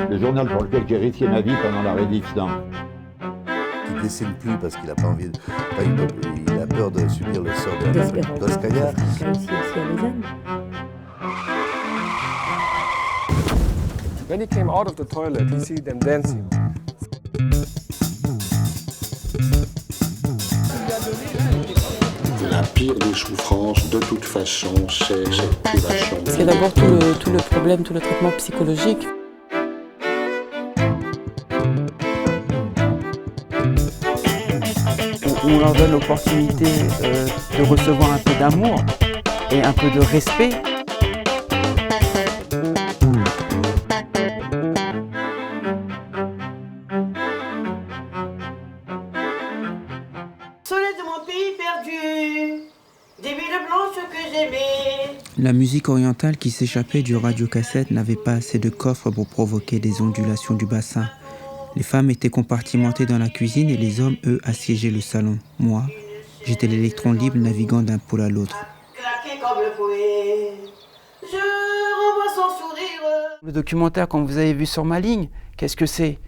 Le journal pour lequel j'ai risqué ma vie pendant la résistance. Il ne dessine plus parce qu'il n'a pas envie, il a peur de subir le sort de Pascalia. When he came out of the toilet, he see them dancing. La pire des souffrances, de toute façon, c'est cette privation. C'est d'abord tout le problème, tout le traitement psychologique. On leur donne l'opportunité de recevoir un peu d'amour et un peu de respect. Soleil de mon pays perdu, des villes blanches que j'aimais. La musique orientale qui s'échappait du radiocassette n'avait pas assez de coffre pour provoquer des ondulations du bassin. Les femmes étaient compartimentées dans la cuisine et les hommes, eux, assiégeaient le salon. Moi, j'étais l'électron libre naviguant d'un pôle à l'autre. Le documentaire, comme vous avez vu sur ma ligne, qu'est-ce que c'est?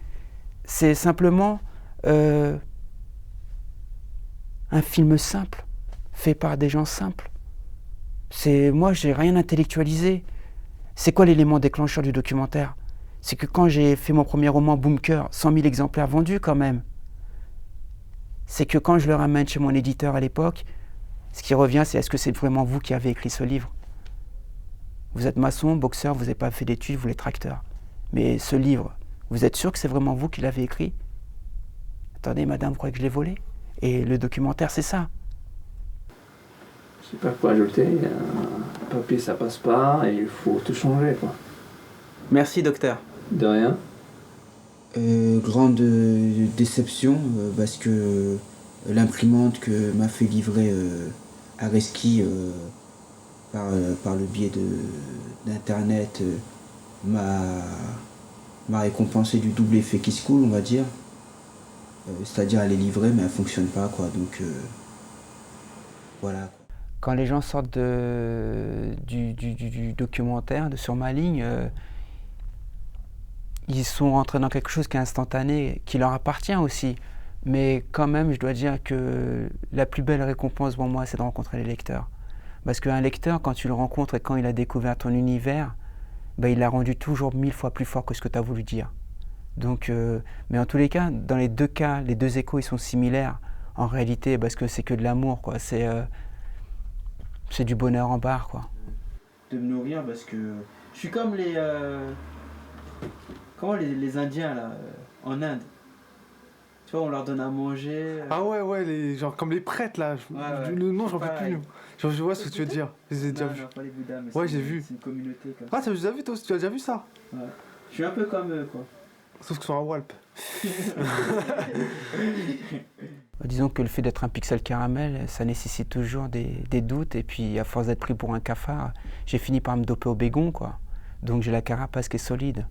C'est simplement un film simple, fait par des gens simples. Moi, j'ai rien intellectualisé. C'est quoi l'élément déclencheur du documentaire? C'est que quand j'ai fait mon premier roman Bunker, 100 000 exemplaires vendus quand même. C'est que quand je le ramène chez mon éditeur à l'époque, ce qui revient, c'est est-ce que c'est vraiment vous qui avez écrit ce livre? Vous êtes maçon, boxeur, vous n'avez pas fait d'études, vous êtes tracteur. Mais ce livre, vous êtes sûr que c'est vraiment vous qui l'avez écrit? Attendez, madame, vous croyez que je l'ai volé? Et le documentaire, c'est ça. Je sais pas quoi ajouter, un papier ça passe pas et il faut tout changer quoi. Merci, docteur. De rien. Grande déception parce que l'imprimante que m'a fait livrer Areski par le biais d'internet m'a récompensé du double effet qui se coule, on va dire. C'est-à-dire elle est livrée mais elle fonctionne pas quoi, donc voilà. Quand les gens sortent du documentaire, sur ma ligne, ils sont rentrés dans quelque chose qui est instantané, qui leur appartient aussi. Mais quand même, je dois dire que la plus belle récompense pour moi, c'est de rencontrer les lecteurs. Parce qu'un lecteur, quand tu le rencontres et quand il a découvert ton univers, il l'a rendu toujours 1000 fois plus fort que ce que tu as voulu dire. Donc, mais en tous les cas, dans les deux cas, les deux échos, ils sont similaires. En réalité, parce que c'est que de l'amour, quoi. C'est du bonheur en barre, quoi. De me nourrir parce que je suis comme les Indiens là en Inde. Tu vois, on leur donne à manger. Ah ouais, genre comme les prêtres là. Non, j'en peux plus. Je vois ce que tu veux dire. Je les ai déjà vus. Pas les Bouddhas, mais ouais, j'ai vu. C'est une communauté comme ça. Ah, tu as déjà vu toi aussi? Tu as déjà vu ça? Ouais. Je suis un peu comme eux, quoi. Sauf que sur un Walp. Disons que le fait d'être un pixel caramel, ça nécessite toujours des doutes. Et puis, à force d'être pris pour un cafard, j'ai fini par me doper au bégon, quoi. Donc, j'ai la carapace qui est solide.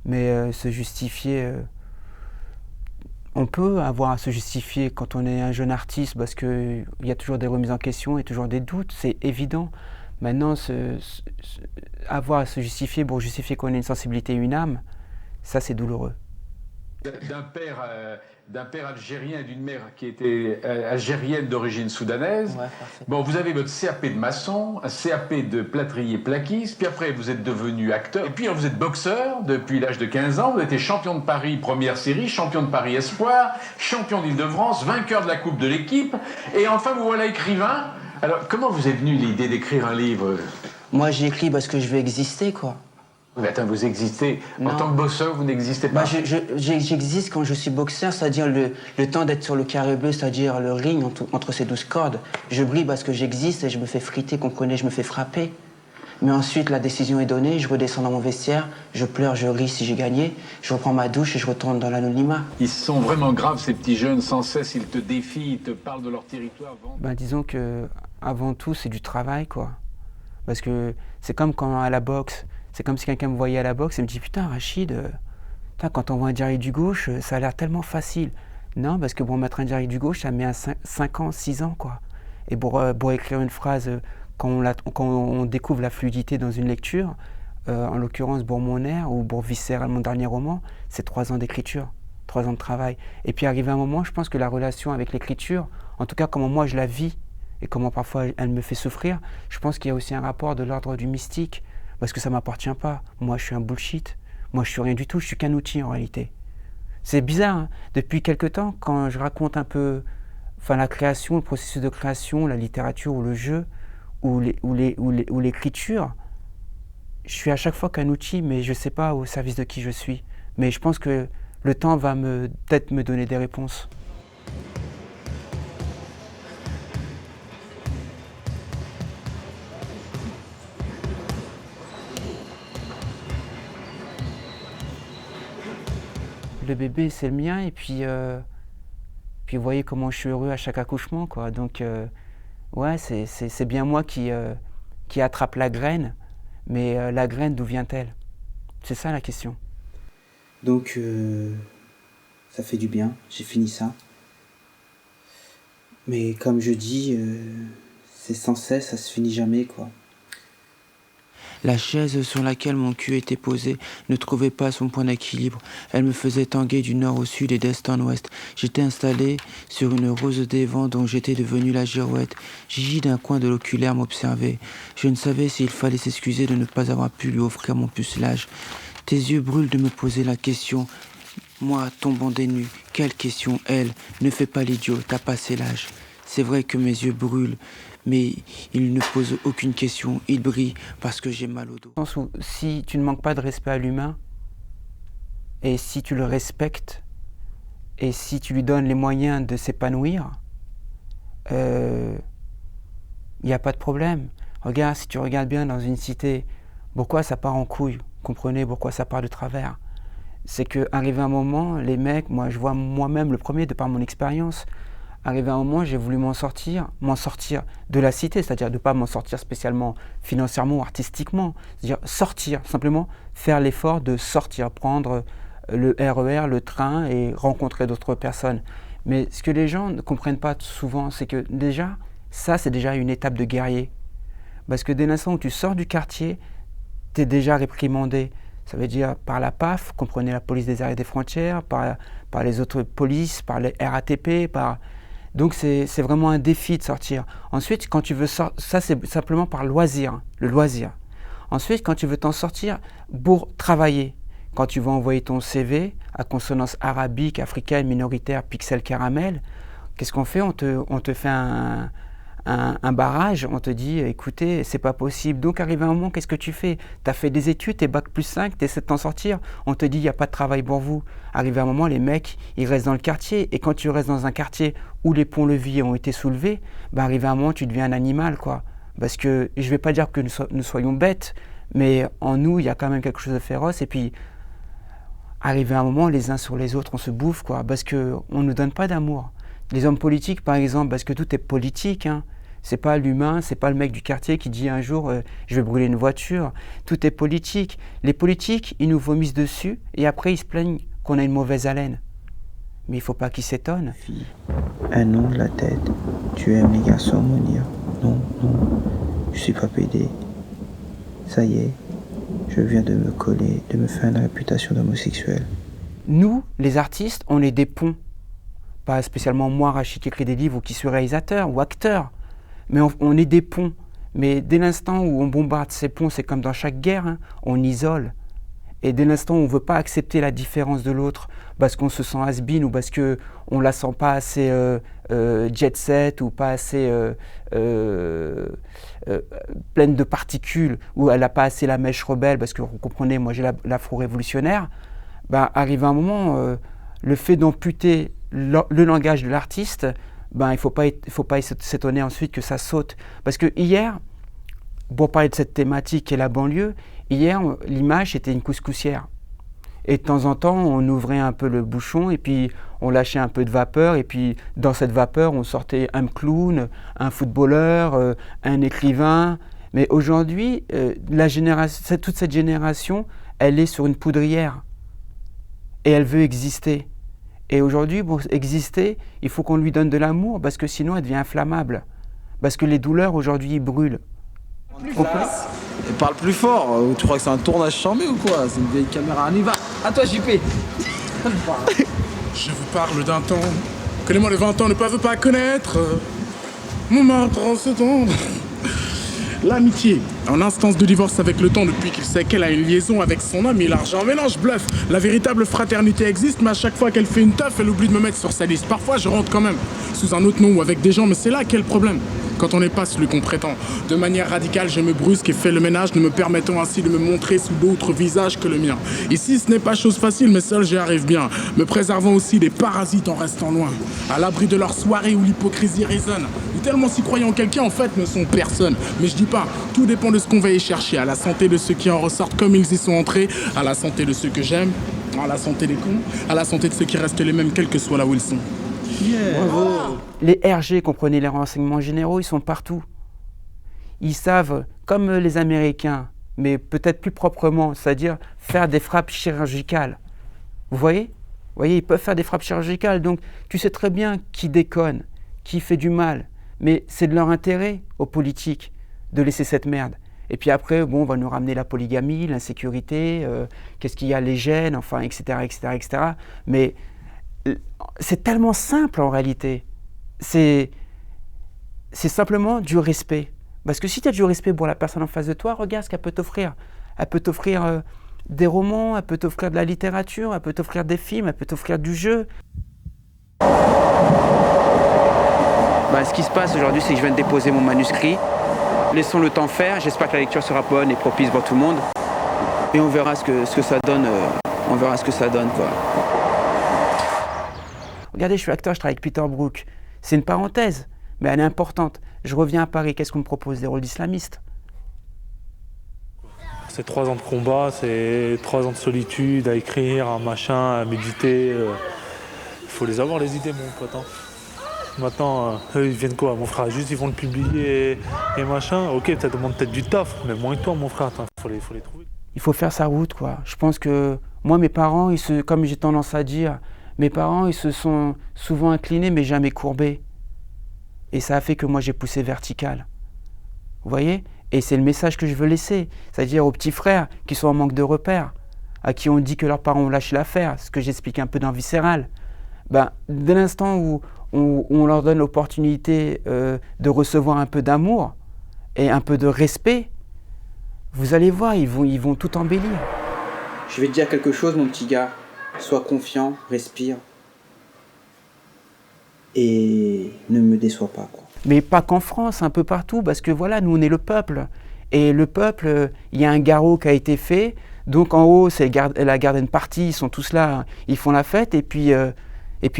Mais se justifier... on peut avoir à se justifier quand on est un jeune artiste parce qu'il y a toujours des remises en question et toujours des doutes, c'est évident. Maintenant, avoir à se justifier pour justifier qu'on a une sensibilité et une âme, ça c'est douloureux. D'un père algérien et d'une mère qui était algérienne d'origine soudanaise. Ouais, bon, vous avez votre CAP de maçon, un CAP de plâtrier plaquiste, puis après vous êtes devenu acteur, et puis vous êtes boxeur depuis l'âge de 15 ans, vous êtes champion de Paris première série, champion de Paris espoir, champion d'Île-de-France, vainqueur de la Coupe de l'équipe, et enfin vous voilà écrivain. Alors comment vous est venue l'idée d'écrire un livre? Moi j'ai écrit parce que je veux exister, quoi. Mais attends, vous existez. En tant que boxeur, vous n'existez pas. J'existe quand je suis boxeur, c'est-à-dire le temps d'être sur le carré bleu, c'est-à-dire le ring entre ces 12 cordes. Je brille parce que j'existe et je me fais friter, comprenez, je me fais frapper. Mais ensuite, la décision est donnée, je redescends dans mon vestiaire, je pleure, je ris si j'ai gagné, je reprends ma douche et je retourne dans l'anonymat. Ils sont vraiment graves, ces petits jeunes, sans cesse, ils te défient, ils te parlent de leur territoire. Disons que avant tout, c'est du travail, quoi. Parce que c'est comme quand à la boxe, c'est comme si quelqu'un me voyait à la boxe et me dit « Putain, Rachid, quand on voit un Jerry du gauche, ça a l'air tellement facile. » Non, parce que pour mettre un Jerry du gauche, ça met 5 ans, 6 ans, quoi. Et pour écrire une phrase, quand on découvre la fluidité dans une lecture, en l'occurrence Bourg-Mon-Air ou Bourg-Viscéral, mon dernier roman, c'est 3 ans d'écriture, 3 ans de travail. Et puis arrivé un moment, je pense que la relation avec l'écriture, en tout cas comment moi je la vis, et comment parfois elle me fait souffrir, je pense qu'il y a aussi un rapport de l'ordre du mystique, parce que ça ne m'appartient pas. Moi, je suis un bullshit. Moi, je suis rien du tout. Je suis qu'un outil, en réalité. C'est bizarre, hein. Depuis quelque temps, quand je raconte un peu la création, le processus de création, la littérature ou le jeu, ou l'écriture, je suis à chaque fois qu'un outil, mais je ne sais pas au service de qui je suis. Mais je pense que le temps va peut-être me donner des réponses. Le bébé, c'est le mien, et puis vous voyez comment je suis heureux à chaque accouchement, quoi. Donc, ouais, c'est bien moi qui attrape la graine, mais la graine, d'où vient-elle? C'est ça la question. Donc, ça fait du bien, j'ai fini ça. Mais comme je dis, c'est sans cesse, ça se finit jamais, quoi. La chaise sur laquelle mon cul était posé ne trouvait pas son point d'équilibre. Elle me faisait tanguer du nord au sud et d'est en ouest. J'étais installé sur une rose des vents dont j'étais devenu la girouette. Gigi d'un coin de l'oculaire m'observait. Je ne savais s'il fallait s'excuser de ne pas avoir pu lui offrir mon pucelage. Tes yeux brûlent de me poser la question. Moi, tombant des nues, quelle question, elle? Ne fais pas l'idiot, t'as passé l'âge. C'est vrai que mes yeux brûlent, mais ils ne posent aucune question, ils brillent parce que j'ai mal au dos. Dans le sens où, si tu ne manques pas de respect à l'humain, et si tu le respectes, et si tu lui donnes les moyens de s'épanouir, il n'y a pas de problème. Regarde, si tu regardes bien dans une cité, pourquoi ça part en couille? Comprenez pourquoi ça part de travers? C'est qu'arrivé un moment, les mecs, moi je vois moi-même le premier de par mon expérience, arrivé à un moment, j'ai voulu m'en sortir de la cité, c'est-à-dire de ne pas m'en sortir spécialement financièrement ou artistiquement, c'est-à-dire sortir, simplement faire l'effort de sortir, prendre le RER, le train et rencontrer d'autres personnes. Mais ce que les gens ne comprennent pas souvent, c'est que déjà, ça c'est déjà une étape de guerrier. Parce que dès l'instant où tu sors du quartier, tu es déjà réprimandé. Ça veut dire par la PAF, comprenez la police des arrêts des frontières, par les autres polices, par les RATP, Donc c'est vraiment un défi de sortir. Ensuite, quand tu veux sortir, ça c'est simplement par loisir, le loisir. Ensuite, quand tu veux t'en sortir pour travailler, quand tu vas envoyer ton CV à consonance arabique, africaine, minoritaire, pixel caramel, qu'est-ce qu'on fait? On te fait un barrage, on te dit écoutez, c'est pas possible. Donc arrivé un moment, qu'est-ce que tu fais? Tu as fait des études, t'es bac plus 5, tu essaies de t'en sortir, on te dit il n'y a pas de travail pour vous. Arrivé un moment, les mecs, ils restent dans le quartier, et quand tu restes dans un quartier où les ponts-levis ont été soulevés, arrivé un moment, tu deviens un animal, quoi. Parce que, je vais pas dire que nous soyons bêtes, mais en nous, il y a quand même quelque chose de féroce, et puis, arrivé un moment, les uns sur les autres, on se bouffe, quoi, parce qu'on ne nous donne pas d'amour. Les hommes politiques, par exemple, parce que tout est politique, hein. C'est pas l'humain, c'est pas le mec du quartier qui dit un jour je vais brûler une voiture. Tout est politique. Les politiques, ils nous vomissent dessus et après ils se plaignent qu'on a une mauvaise haleine. Mais il faut pas qu'ils s'étonnent. Un nom de la tête. Tu aimes les garçons, Mounir? Non, je suis pas pédé. Ça y est, je viens de me coller, de me faire une réputation d'homosexuel. Nous, les artistes, on est des ponts. Pas spécialement moi, Rachid, qui écrit des livres ou qui suis réalisateur ou acteur. Mais on est des ponts. Mais dès l'instant où on bombarde ces ponts, c'est comme dans chaque guerre, hein, on isole. Et dès l'instant où on ne veut pas accepter la différence de l'autre, parce qu'on se sent has-been ou parce qu'on ne la sent pas assez jet set ou pas assez pleine de particules, ou elle n'a pas assez la mèche rebelle, parce que vous comprenez, moi j'ai l'afro-révolutionnaire, arrive un moment, le fait d'amputer le langage de l'artiste, il ne faut pas s'étonner ensuite que ça saute. Parce que hier, pour parler de cette thématique qui est la banlieue, hier, l'image était une couscoussière. Et de temps en temps, on ouvrait un peu le bouchon et puis on lâchait un peu de vapeur. Et puis dans cette vapeur, on sortait un clown, un footballeur, un écrivain. Mais aujourd'hui, toute cette génération, elle est sur une poudrière. Et elle veut exister. Et aujourd'hui, pour exister, il faut qu'on lui donne de l'amour parce que sinon, elle devient inflammable. Parce que les douleurs, aujourd'hui, ils brûlent. Et parle plus fort. Tu crois que c'est un tournage chambé ou quoi? C'est une vieille caméra. On y va. À toi, JP. Je vous parle d'un temps que les moins de 20 ans ne peuvent pas connaître. Mon marbre se tendre. L'amitié, en instance de divorce avec le temps depuis qu'il sait qu'elle a une liaison avec son ami. L'argent mélange, bluff. La véritable fraternité existe, mais à chaque fois qu'elle fait une teuf, elle oublie de me mettre sur sa liste. Parfois, je rentre quand même, sous un autre nom ou avec des gens, mais c'est là qu'est le problème. Quand on n'est pas celui qu'on prétend. De manière radicale, je me brusque et fais le ménage, ne me permettant ainsi de me montrer sous d'autres visages que le mien. Ici, ce n'est pas chose facile, mais seul j'y arrive bien. Me préservant aussi des parasites en restant loin. À l'abri de leur soirée où l'hypocrisie résonne. Ou tellement s'y croyant en quelqu'un, en fait, ne sont personne. Mais je dis pas, tout dépend de ce qu'on va y chercher. À la santé de ceux qui en ressortent comme ils y sont entrés. À la santé de ceux que j'aime. À la santé des cons. À la santé de ceux qui restent les mêmes, quels que soient là où ils sont. Yeah. Bravo. Les RG, comprenez les renseignements généraux, ils sont partout. Ils savent, comme les Américains, mais peut-être plus proprement, c'est-à-dire faire des frappes chirurgicales. Vous voyez? Ils peuvent faire des frappes chirurgicales. Donc, tu sais très bien qui déconne, qui fait du mal. Mais c'est de leur intérêt aux politiques de laisser cette merde. Et puis après, bon, on va nous ramener la polygamie, l'insécurité, qu'est-ce qu'il y a, les gènes, enfin, etc., etc., etc. Mais c'est tellement simple en réalité. C'est simplement du respect. Parce que si tu as du respect pour la personne en face de toi, regarde ce qu'elle peut t'offrir. Elle peut t'offrir des romans, elle peut t'offrir de la littérature, elle peut t'offrir des films, elle peut t'offrir du jeu. Ce qui se passe aujourd'hui, c'est que je viens de déposer mon manuscrit. Laissons le temps faire. J'espère que la lecture sera bonne et propice pour tout le monde. Et on verra ce que ça donne. On verra ce que ça donne, quoi. Regardez, je suis acteur, je travaille avec Peter Brook. C'est une parenthèse, mais elle est importante. Je reviens à Paris, qu'est-ce qu'on me propose? Des rôles d'islamistes. C'est 3 ans de combat, c'est 3 ans de solitude, à écrire, à machin, à méditer. Il faut les avoir, les idées, mon pote. Maintenant, eux, ils viennent quoi, mon frère? Juste, ils vont le publier et machin. Ok, ça demande peut-être du taf, mais moins que toi, mon frère. Il faut les trouver. Il faut faire sa route, quoi. Je pense que moi, mes parents, comme j'ai tendance à dire, mes parents, ils se sont souvent inclinés, mais jamais courbés. Et ça a fait que moi, j'ai poussé vertical. Vous voyez? Et c'est le message que je veux laisser. C'est-à-dire aux petits frères qui sont en manque de repères, à qui on dit que leurs parents ont lâché l'affaire, ce que j'explique un peu dans Viscéral. Dès l'instant où on leur donne l'opportunité de recevoir un peu d'amour et un peu de respect, vous allez voir, ils vont tout embellir. Je vais te dire quelque chose, mon petit gars. Sois confiant, respire. Et ne me déçois pas, quoi. Mais pas qu'en France, un peu partout, parce que voilà, nous on est le peuple. Et le peuple, il y a un garrot qui a été fait. Donc en haut, c'est la garden party, ils sont tous là, ils font la fête. Et puis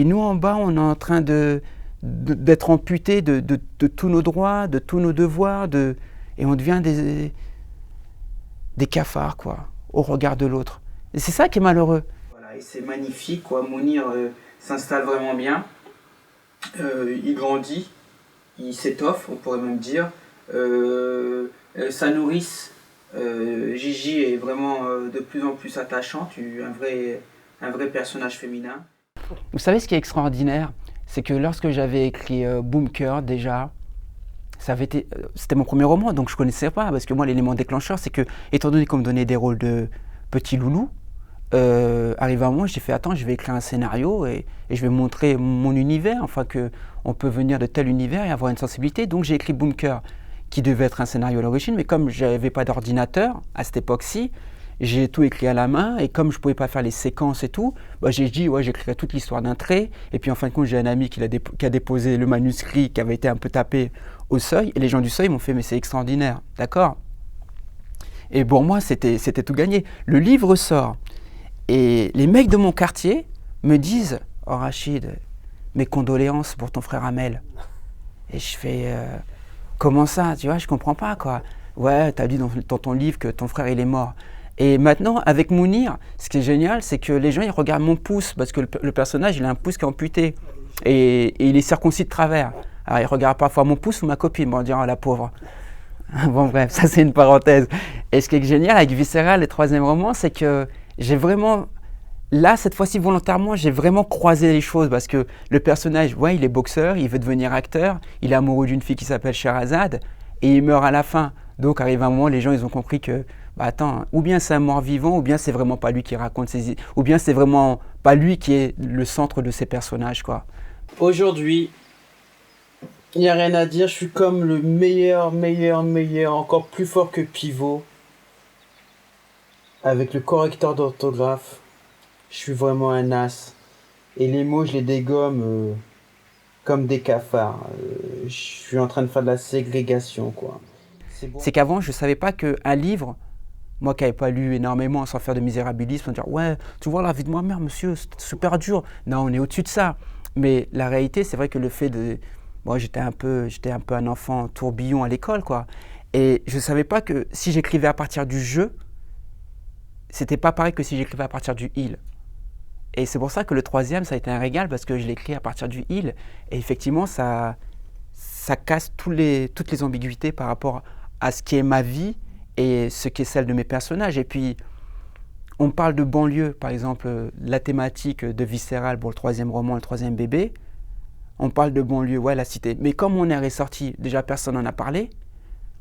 nous en bas, on est en train d'être amputés de tous nos droits, de tous nos devoirs. Et on devient des cafards, quoi, au regard de l'autre. Et c'est ça qui est malheureux. Voilà, et c'est magnifique, quoi. Mounir s'installe vraiment bien. Il grandit, il s'étoffe, on pourrait même dire. Sa nourrice, Gigi, est vraiment de plus en plus attachante, un vrai personnage féminin. Vous savez ce qui est extraordinaire, c'est que lorsque j'avais écrit Bunker, déjà, c'était mon premier roman, donc je ne connaissais pas, parce que moi l'élément déclencheur, c'est que, étant donné qu'on me donnait des rôles de petits loulous, arrivé à un moment, j'ai fait attends, je vais écrire un scénario et je vais montrer mon univers, enfin qu'on peut venir de tel univers et avoir une sensibilité. Donc j'ai écrit Bunker, qui devait être un scénario à l'origine, mais comme je n'avais pas d'ordinateur à cette époque-ci, j'ai tout écrit à la main, et comme je ne pouvais pas faire les séquences et tout, j'ai dit ouais, j'écrirai toute l'histoire d'un trait, et puis en fin de compte j'ai un ami qui a déposé le manuscrit qui avait été un peu tapé au seuil, et les gens du seuil m'ont fait mais c'est extraordinaire, d'accord? Et pour moi c'était tout gagné. Le livre sort, et les mecs de mon quartier me disent « Oh Rachid, mes condoléances pour ton frère Amel. » Et je fais « Comment ça? Tu vois, je comprends pas, quoi. Ouais, t'as dit dans ton livre que ton frère, il est mort. » Et maintenant, avec Mounir, ce qui est génial, c'est que les gens, ils regardent mon pouce, parce que le personnage, il a un pouce qui est amputé. Et il est circoncis de travers. Alors, ils regardent parfois mon pouce ou ma copine, bon, on dirait « Oh, la pauvre. » Bon, bref, ça, c'est une parenthèse. Et ce qui est génial avec Viscéral, le troisième roman, c'est que j'ai vraiment, là, cette fois-ci, volontairement, j'ai vraiment croisé les choses parce que le personnage, ouais, il est boxeur, il veut devenir acteur, il est amoureux d'une fille qui s'appelle Sherazade et il meurt à la fin. Donc arrive un moment, les gens ils ont compris que, bah attends, ou bien c'est un mort-vivant, ou bien c'est vraiment pas lui qui raconte ses... Ou bien c'est vraiment pas lui qui est le centre de ses personnages, quoi. Aujourd'hui, il n'y a rien à dire, je suis comme le meilleur, encore plus fort que Pivot. Avec le correcteur d'orthographe, je suis vraiment un as. Et les mots, je les dégomme comme des cafards. Je suis en train de faire de la ségrégation, quoi. C'est qu'avant, je savais pas qu'un livre, moi qui n'avais pas lu énormément sans faire de misérabilisme, on dire ouais, tu vois la vie de ma mère, monsieur, c'est super dur. Non, on est au-dessus de ça. Mais la réalité, c'est vrai que le fait de... Moi, j'étais un peu un enfant tourbillon à l'école, quoi. Et je savais pas que si j'écrivais à partir du je, c'était pas pareil que si j'écrivais à partir du il. Et c'est pour ça que le troisième, ça a été un régal, parce que je l'ai écrit à partir du il. Et effectivement, ça casse toutes les ambiguïtés par rapport à ce qui est ma vie et ce qui est celle de mes personnages. Et puis, on parle de banlieue, par exemple, la thématique de Viscéral pour le troisième roman, le troisième bébé. On parle de banlieue, ouais, la cité. Mais comme mon air est sorti, déjà personne n'en a parlé.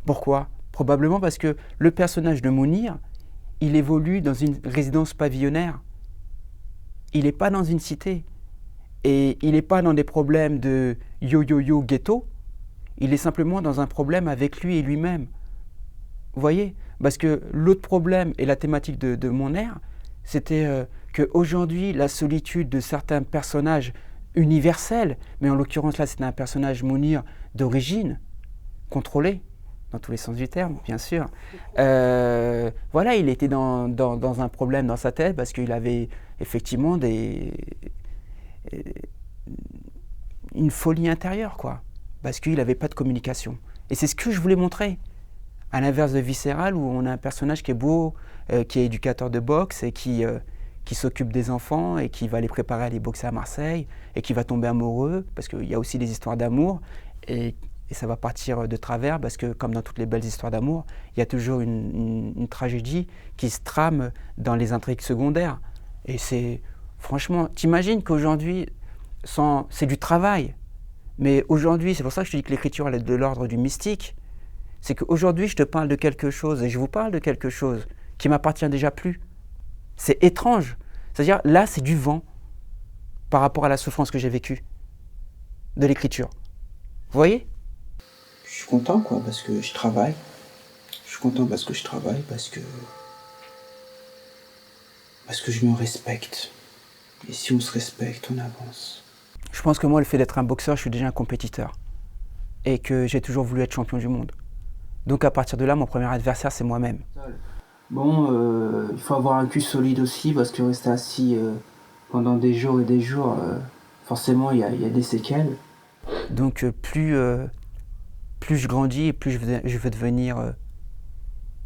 Pourquoi? Probablement parce que le personnage de Mounir, il évolue dans une résidence pavillonnaire. Il n'est pas dans une cité. Et il n'est pas dans des problèmes de yo-yo-yo ghetto. Il est simplement dans un problème avec lui et lui-même. Vous voyez? Parce que l'autre problème et la thématique de mon air, c'était qu'aujourd'hui, la solitude de certains personnages universels, mais en l'occurrence là, c'était un personnage Mounir d'origine, contrôlé, dans tous les sens du terme, bien sûr. Voilà, il était dans un problème dans sa tête parce qu'il avait effectivement une folie intérieure, quoi. Parce qu'il n'avait pas de communication. Et c'est ce que je voulais montrer. À l'inverse de Viscéral, où on a un personnage qui est beau, qui est éducateur de boxe et qui s'occupe des enfants et qui va les préparer à aller boxer à Marseille et qui va tomber amoureux, parce qu'il y a aussi des histoires d'amour. Et ça va partir de travers, parce que comme dans toutes les belles histoires d'amour, il y a toujours une tragédie qui se trame dans les intrigues secondaires. Et c'est, franchement, t'imagines qu'aujourd'hui, c'est du travail. Mais aujourd'hui, c'est pour ça que je te dis que l'écriture elle est de l'ordre du mystique. C'est qu'aujourd'hui, je te parle de quelque chose, et je vous parle de quelque chose qui m'appartient déjà plus. C'est étrange. C'est-à-dire, là, c'est du vent par rapport à la souffrance que j'ai vécue de l'écriture. Vous voyez? Je suis content, quoi, parce que je travaille. Je suis content parce que je travaille, parce que je me respecte. Et si on se respecte, on avance. Je pense que moi, le fait d'être un boxeur, je suis déjà un compétiteur. Et que j'ai toujours voulu être champion du monde. Donc à partir de là, mon premier adversaire, c'est moi-même. Bon, il faut avoir un cul solide aussi, parce que rester assis pendant des jours et des jours, forcément, il y a des séquelles. Donc plus je grandis, et plus je veux devenir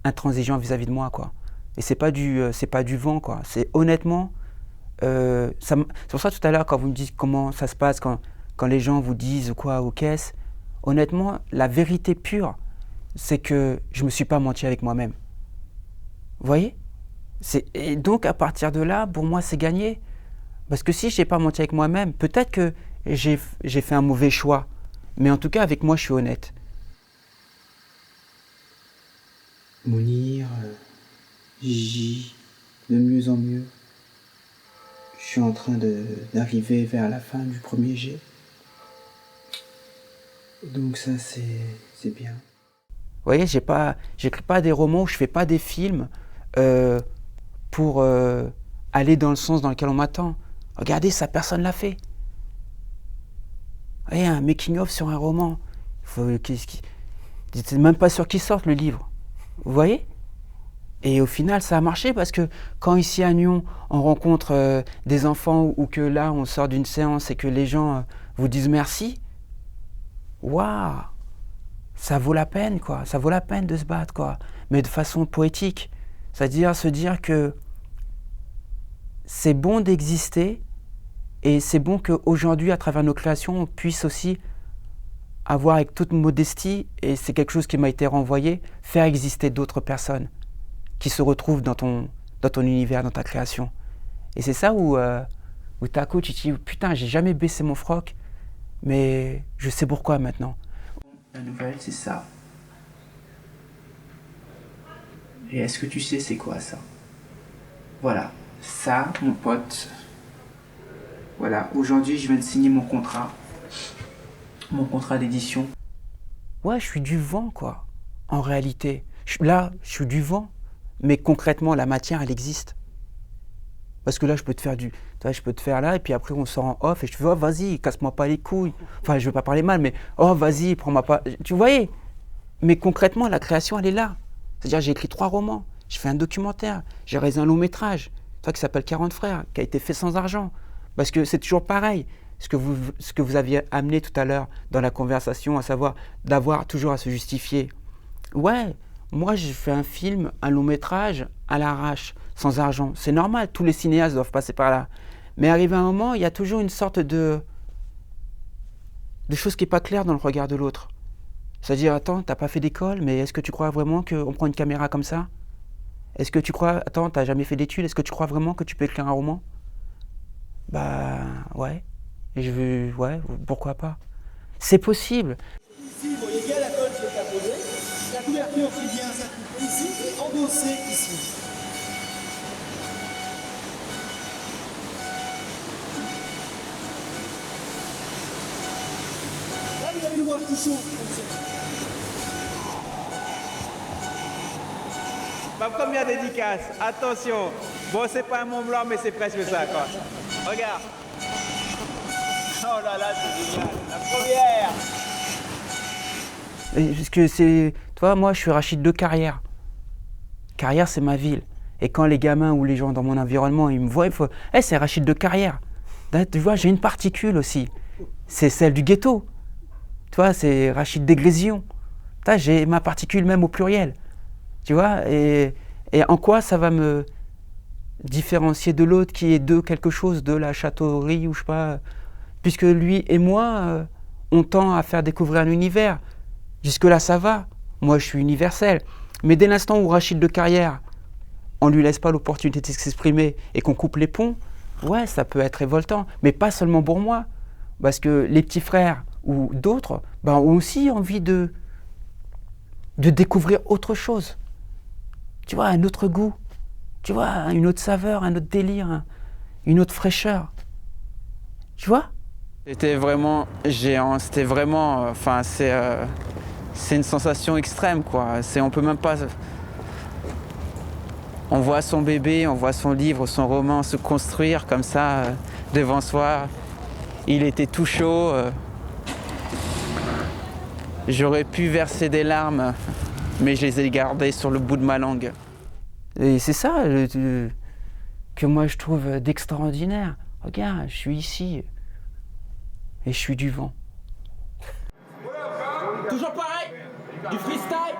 intransigeant vis-à-vis de moi, quoi. Et c'est pas du vent, quoi. C'est honnêtement... c'est pour ça tout à l'heure, quand vous me dites comment ça se passe, quand les gens vous disent quoi ou qu'est-ce, honnêtement, la vérité pure, c'est que je ne me suis pas menti avec moi-même. Vous voyez? Et donc, à partir de là, pour moi, c'est gagné. Parce que si je n'ai pas menti avec moi-même, peut-être que j'ai fait un mauvais choix. Mais en tout cas, avec moi, je suis honnête. Mounir, J, de mieux en mieux. Je suis en train d'arriver vers la fin du premier jet. Donc ça, c'est bien. Vous voyez, j'écris pas des romans, je fais pas des films pour aller dans le sens dans lequel on m'attend. Regardez, ça, personne l'a fait. Vous voyez, un making-of sur un roman. C'est même pas sûr qu'il sorte, le livre. Vous voyez? Et au final, ça a marché parce que quand ici à Nyon, on rencontre des enfants ou que là, on sort d'une séance et que les gens vous disent merci, waouh, ça vaut la peine, quoi. Ça vaut la peine de se battre, quoi. Mais de façon poétique. C'est-à-dire se dire que c'est bon d'exister et c'est bon qu'aujourd'hui, à travers nos créations, on puisse aussi avoir avec toute modestie, et c'est quelque chose qui m'a été renvoyé, faire exister d'autres personnes qui se retrouvent dans ton univers, dans ta création. Et c'est ça où t'as coach, tu te dis, putain, j'ai jamais baissé mon froc, mais je sais pourquoi maintenant. La nouvelle, c'est ça. Et est-ce que tu sais c'est quoi ça? Voilà, ça, mon pote. Voilà, aujourd'hui je viens de signer mon contrat d'édition. Ouais, je suis du vent, quoi, en réalité. Là, je suis du vent, mais concrètement, la matière, elle existe. Parce que là, je peux te faire là, et puis après, on sort en off, et je te dis, oh, vas-y, casse-moi pas les couilles. Enfin, je veux pas parler mal, mais, oh, vas-y, prends-moi pas... Tu voyais? Mais concrètement, la création, elle est là. C'est-à-dire, j'ai écrit 3 romans, j'ai fait un documentaire, j'ai réalisé un long métrage, qui s'appelle 40 frères, qui a été fait sans argent. Parce que c'est toujours pareil. Ce que vous aviez amené tout à l'heure dans la conversation, à savoir d'avoir toujours à se justifier. Ouais, moi j'ai fait un film, un long métrage à l'arrache, sans argent. C'est normal, tous les cinéastes doivent passer par là. Mais arrivé à un moment, il y a toujours une sorte de chose qui n'est pas claire dans le regard de l'autre. C'est-à-dire, attends, t'as pas fait d'école, mais est-ce que tu crois vraiment qu'on prend une caméra comme ça? Est-ce que tu crois, attends, t'as jamais fait d'études, est-ce que tu crois vraiment que tu peux écrire un roman? Bah ouais. Et ouais, pourquoi pas? C'est possible. Ici, vous voyez bien la colle qui est apposée. La couverture qui vient s'appliquer ici et endossée ici. Là, vous allez le voir tout chaud. Ma première dédicace, attention. Bon, c'est pas un Mont Blanc, mais c'est presque ça, quoi. Regarde. Oh là là, c'est génial. La première. Parce que c'est... Toi, moi, je suis Rachid de Carrière. Carrière, c'est ma ville. Et quand les gamins ou les gens dans mon environnement, ils me voient, ils font « Hey, c'est Rachid de Carrière !» Tu vois, j'ai une particule aussi. C'est celle du ghetto. Tu vois, c'est Rachid d'Églésion. J'ai ma particule même au pluriel. Tu vois, et en quoi ça va me différencier de l'autre qui est de quelque chose, de la châteaurie ou je sais pas. Puisque lui et moi, on tend à faire découvrir un univers. Jusque-là, ça va. Moi, je suis universel. Mais dès l'instant où Rachid de Carrière, on lui laisse pas l'opportunité de s'exprimer et qu'on coupe les ponts, ouais, ça peut être révoltant. Mais pas seulement pour moi. Parce que les petits frères ou d'autres ont aussi envie de découvrir autre chose. Tu vois, un autre goût, tu vois, une autre saveur, un autre délire, une autre fraîcheur. Tu vois? C'était vraiment géant, c'était vraiment... Enfin, c'est une sensation extrême, quoi. On peut même pas... On voit son bébé, on voit son livre, son roman se construire comme ça, devant soi. Il était tout chaud. J'aurais pu verser des larmes, mais je les ai gardées sur le bout de ma langue. Et c'est ça que moi je trouve d'extraordinaire. Regarde, je suis ici et je suis du vent. Toujours pareil, du freestyle.